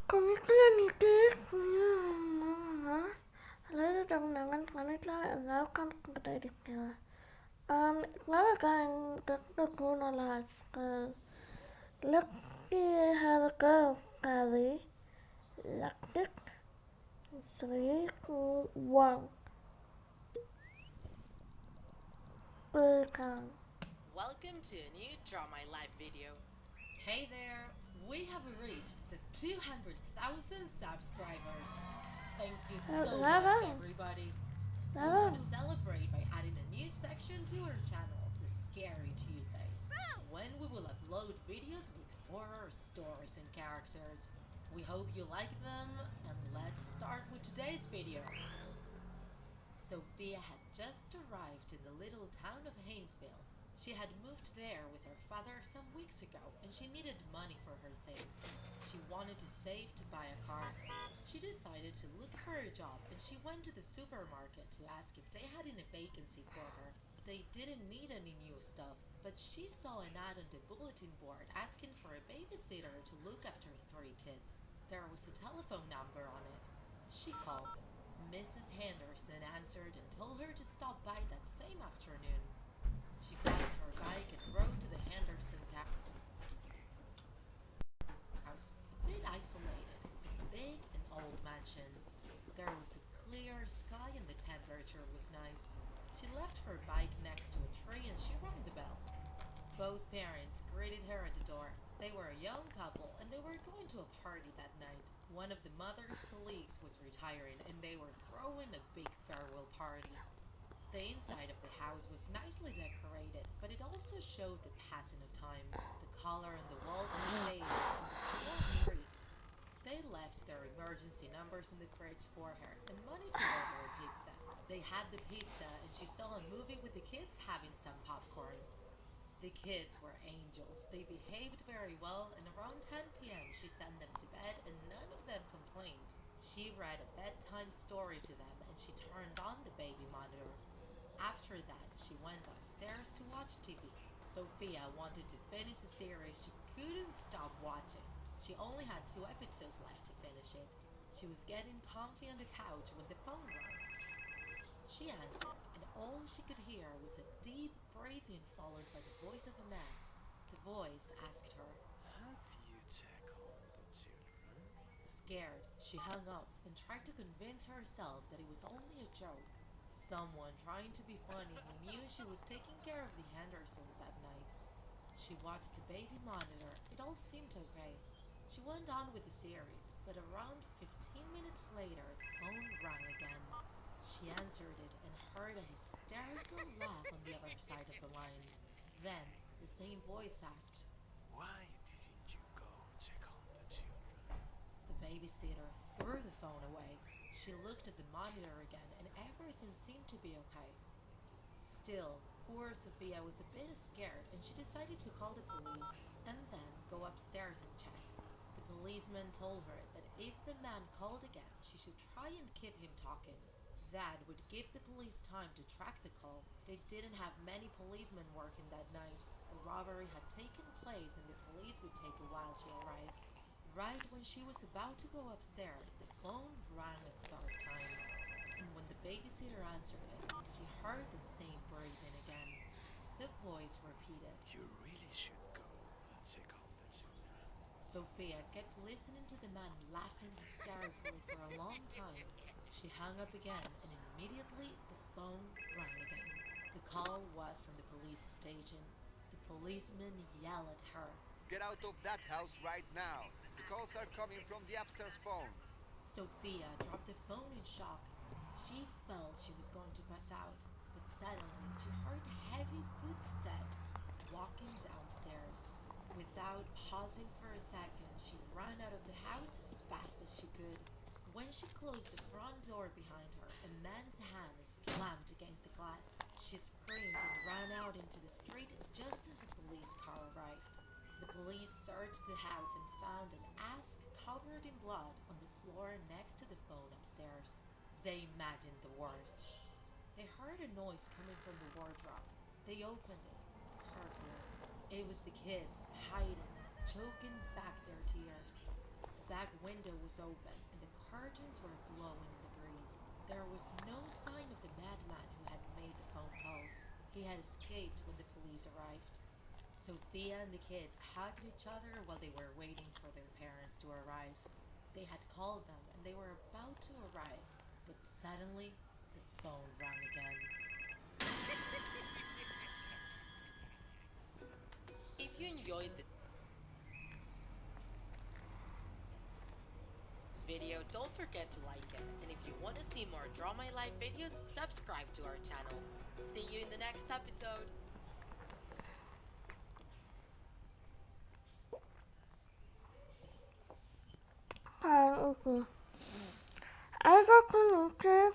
Komiklanitik lalu dengan kanitla lakukan kedaidikia lalu kan kekuna las ke laki harga kali laktik sri uang pekan. Welcome to a new Draw My Life video. Hey there, we have reached the 200,000 subscribers. Thank you so much, everybody. We want to celebrate by adding a new section to our channel, the Scary Tuesdays, when we will upload videos with horror stories and characters. We hope you like them, and let's start with today's video. Sophia had just arrived in the little town of Haynesville. She had moved there with her father some weeks ago, and she needed money for her things. She wanted to save to buy a car. She decided to look for a job, and she went to the supermarket to ask if they had any vacancy for her. They didn't need any new stuff, but she saw an ad on the bulletin board asking for a babysitter to look after 3 kids. There was a telephone number on it. She called. Mrs. Henderson answered and told her to stop by that same afternoon. She got on her bike and rode to the Hendersons' house, a bit isolated, a big and old mansion. There was a clear sky and the temperature was nice. She left her bike next to a tree and she rang the bell. Both parents greeted her at the door. They were a young couple and they were going to a party that night. One of the mother's colleagues was retiring and they were throwing a big farewell party. The inside of the house was nicely decorated, but it also showed the passing of time. The color on the walls had faded and the floor creaked. They left their emergency numbers in the fridge for her and money to order a pizza. They had the pizza and she saw a movie with the kids having some popcorn. The kids were angels. They behaved very well, and around 10 p.m. she sent them to bed and none of them complained. She read a bedtime story to them and she turned on the baby monitor. After that, she went upstairs to watch TV. Sophia wanted to finish a series she couldn't stop watching. She only had 2 episodes left to finish it. She was getting comfy on the couch when the phone rang. She answered, and all she could hear was a deep breathing followed by the voice of a man. The voice asked her, Have you tackled the children? Scared, she hung up and tried to convince herself that it was only a joke. Someone trying to be funny who knew she was taking care of the Hendersons that night. She watched the baby monitor. It all seemed okay. She went on with the series, but around 15 minutes later, the phone rang again. She answered it and heard a hysterical laugh on the other side of the line. Then, the same voice asked, Why didn't you go check on the children? The babysitter threw the phone away. She looked at the monitor again and everything seemed to be okay. Still, poor Sophia was a bit scared and she decided to call the police and then go upstairs and check. The policeman told her that if the man called again, she should try and keep him talking. That would give the police time to track the call. They didn't have many policemen working that night. A robbery had taken place and the police would take a while to arrive. Right when she was about to go upstairs, the phone rang a 3rd time. And when the babysitter answered it, she heard the same breathing again. The voice repeated, You really should go and check on the children. Sophia kept listening to the man laughing hysterically for a long time. She hung up again and immediately the phone rang again. The call was from the police station. The policeman yelled at her. Get out of that house right now. The calls are coming from the upstairs phone. Sophia dropped the phone in shock. She felt she was going to pass out, but suddenly she heard heavy footsteps walking downstairs. Without pausing for a second, she ran out of the house as fast as she could. When she closed the front door behind her, a man's hand slammed against the glass. She screamed and ran out into the street just as a police car arrived. The police searched the house and found an axe covered in blood on the floor next to the phone upstairs. They imagined the worst. They heard a noise coming from the wardrobe. They opened it carefully. It was the kids hiding, choking back their tears. The back window was open and the curtains were blowing in the breeze. There was no sign of the madman who had made the phone calls. He had escaped when the police arrived. Sophia and the kids hugged each other while they were waiting for their parents to arrive. They had called them and they were about to arrive, but suddenly the phone rang again. If you enjoyed this video, don't forget to like it. And if you want to see more Draw My Life videos, subscribe to our channel. See you in the next episode. 이거. 알고픈 이제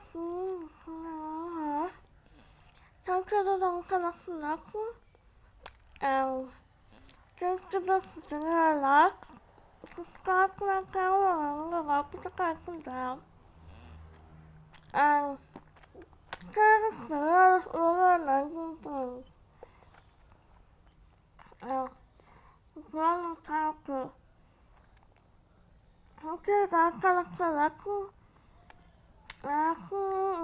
장크도 장크났고 났고 장크도 장크났고 kakaknakawa ako sa kakunda. Ang kakaknakawa wala naging pang. Wala kako. Ang kakaknakawa ako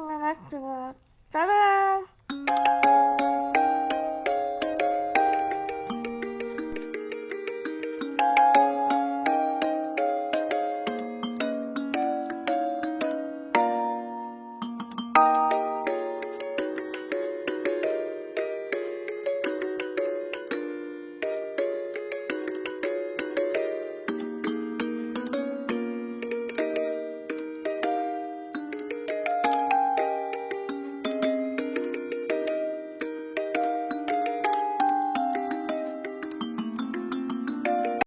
nagagdaga. Tada!